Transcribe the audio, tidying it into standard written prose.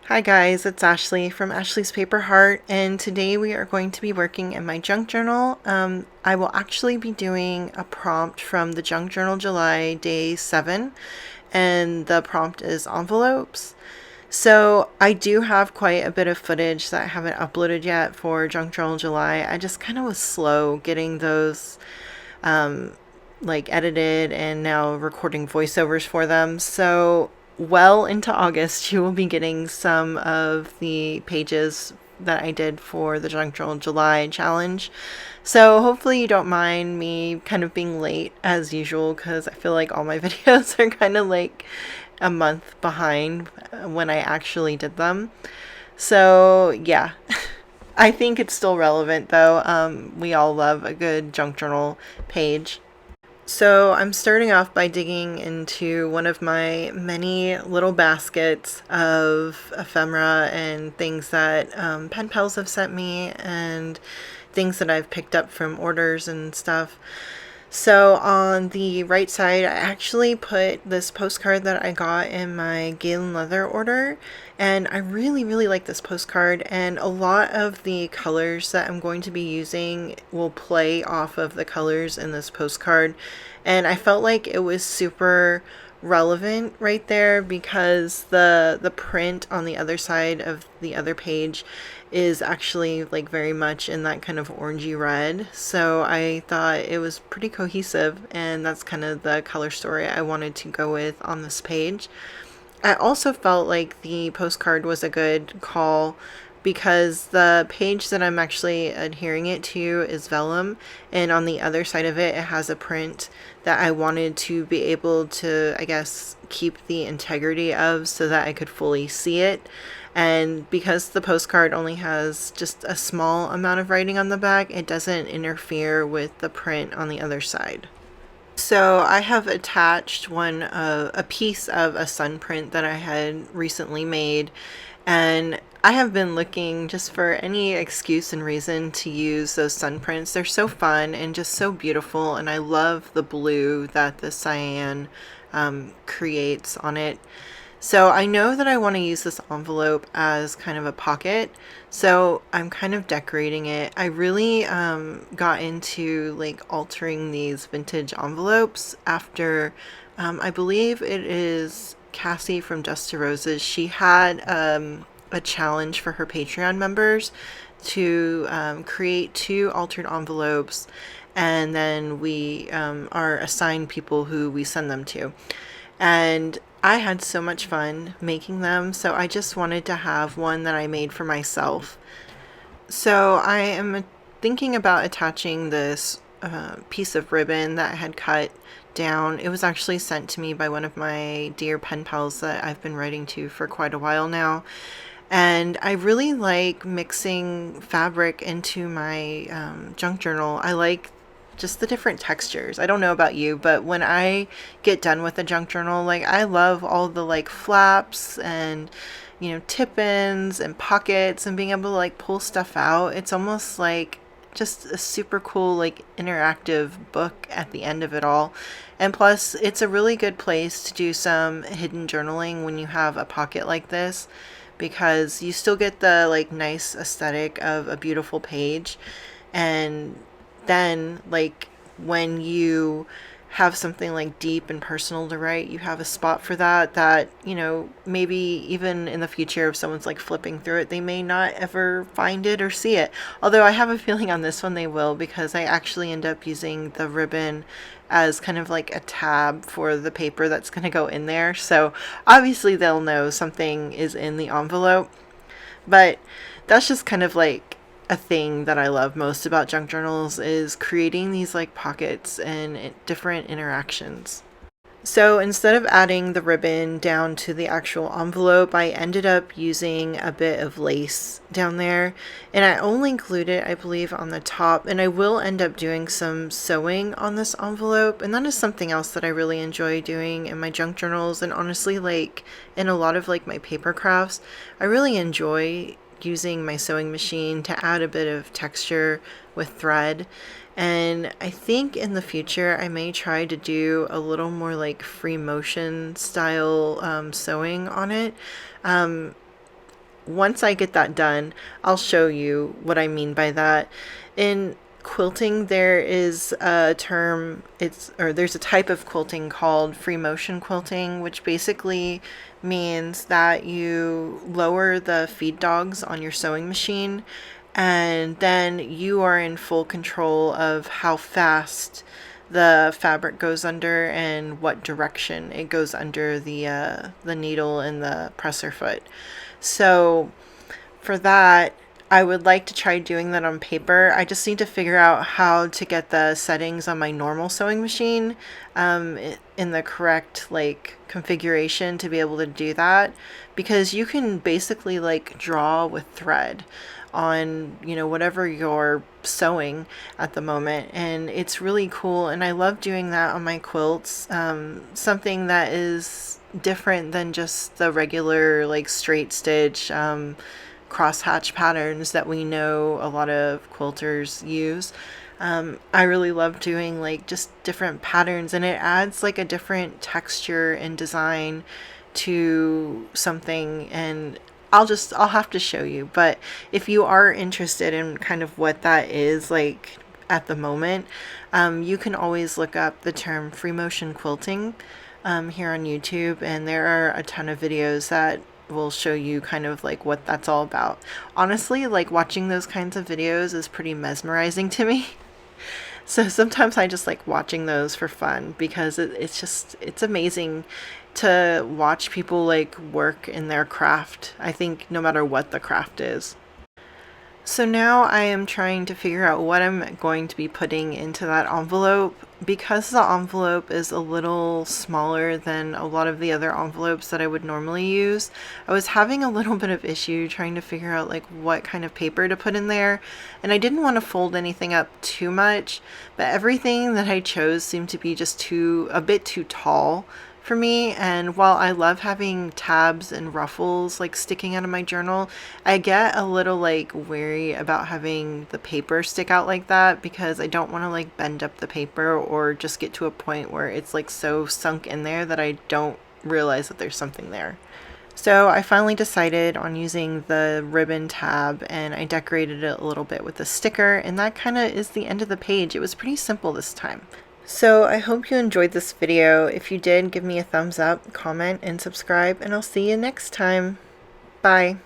Hi guys, it's Ashley from Ashley's Paper Heart, and today we are going to be working in my junk journal. I will actually be doing a prompt from the junk journal July day 7, and the prompt is envelopes. So I do have quite a bit of footage that I haven't uploaded yet for junk journal July. I just kind of was slow getting those edited and now recording voiceovers for them. So well into August, you will be getting some of the pages that I did for the Junk Journal July challenge. So hopefully you don't mind me kind of being late as usual, because I feel like all my videos are kind of like a month behind when I actually did them. So yeah, I think it's still relevant though. We all love a good junk journal page. So I'm starting off by digging into one of my many little baskets of ephemera and things that pen pals have sent me and things that I've picked up from orders and stuff. So on the right side, I actually put this postcard that I got in my Galen Leather order, and I really, really like this postcard, and a lot of the colors that I'm going to be using will play off of the colors in this postcard, and I felt like it was super relevant right there because the print on the other side of the other page is actually like very much in that kind of orangey red. So I thought it was pretty cohesive, and that's kind of the color story I wanted to go with on this page. I also felt like the postcard was a good call because the page that I'm actually adhering it to is vellum, and on the other side of it, it has a print that I wanted to be able to, I guess, keep the integrity of so that I could fully see it. And because the postcard only has just a small amount of writing on the back, it doesn't interfere with the print on the other side. So I have attached a piece of a sun print that I had recently made, and I have been looking just for any excuse and reason to use those sun prints. They're so fun and just so beautiful, and I love the blue that the cyan creates on it. So I know that I want to use this envelope as kind of a pocket, so I'm kind of decorating it. I really got into like altering these vintage envelopes after, I believe it is Cassie from Dust to Roses. She had a challenge for her Patreon members to create 2 altered envelopes, and then we are assigned people who we send them to. And I had so much fun making them, so I just wanted to have one that I made for myself. So I am thinking about attaching this piece of ribbon that I had cut down. It was actually sent to me by one of my dear pen pals that I've been writing to for quite a while now. And I really like mixing fabric into my junk journal. I like just the different textures. I don't know about you, but when I get done with a junk journal, like I love all the like flaps and tip-ins and pockets and being able to like pull stuff out. It's almost like just a super cool like interactive book at the end of it all. And plus, it's a really good place to do some hidden journaling when you have a pocket like this, because you still get the like nice aesthetic of a beautiful page, and then like when you have something like deep and personal to write, you have a spot for that maybe even in the future if someone's like flipping through it, they may not ever find it or see it. Although I have a feeling on this one they will, because I actually end up using the ribbon as kind of like a tab for the paper that's going to go in there, so obviously they'll know something is in the envelope. But that's just kind of like a thing that I love most about junk journals, is creating these like pockets and different interactions. So instead of adding the ribbon down to the actual envelope, I ended up using a bit of lace down there, and I only glued it, I believe, on the top, and I will end up doing some sewing on this envelope, and that is something else that I really enjoy doing in my junk journals, and honestly, like in a lot of like my paper crafts, I really enjoy using my sewing machine to add a bit of texture with thread. And I think in the future I may try to do a little more like free motion style sewing on it. once I get that done, I'll show you what I mean by that. In quilting, there is a term, there's a type of quilting called free motion quilting, which basically means that you lower the feed dogs on your sewing machine, and then you are in full control of how fast the fabric goes under and what direction it goes under the needle and the presser foot. So for that, I would like to try doing that on paper. I just need to figure out how to get the settings on my normal sewing machine in the correct configuration to be able to do that, because you can basically draw with thread on whatever you're sewing at the moment, and it's really cool, and I love doing that on my quilts. Something that is different than just the regular straight stitch crosshatch patterns that we know a lot of quilters use. I really love doing just different patterns, and it adds a different texture and design to something, and I'll have to show you. But if you are interested in kind of what that is at the moment, you can always look up the term free motion quilting here on YouTube, and there are a ton of videos that will show you kind of what that's all about. Honestly, watching those kinds of videos is pretty mesmerizing to me. So sometimes I just like watching those for fun, because it's amazing to watch people work in their craft. I think no matter what the craft is. So now I am trying to figure out what I'm going to be putting into that envelope. Because the envelope is a little smaller than a lot of the other envelopes that I would normally use, I was having a little bit of issue trying to figure out what kind of paper to put in there, and I didn't want to fold anything up too much, but everything that I chose seemed to be just a bit too tall for me. And while I love having tabs and ruffles sticking out of my journal, I get a little wary about having the paper stick out like that, because I don't want to bend up the paper or just get to a point where it's so sunk in there that I don't realize that there's something there. So I finally decided on using the ribbon tab, and I decorated it a little bit with a sticker, and that kind of is the end of the page. It was pretty simple this time. So I hope you enjoyed this video. If you did, give me a thumbs up, comment, and subscribe, and I'll see you next time. Bye.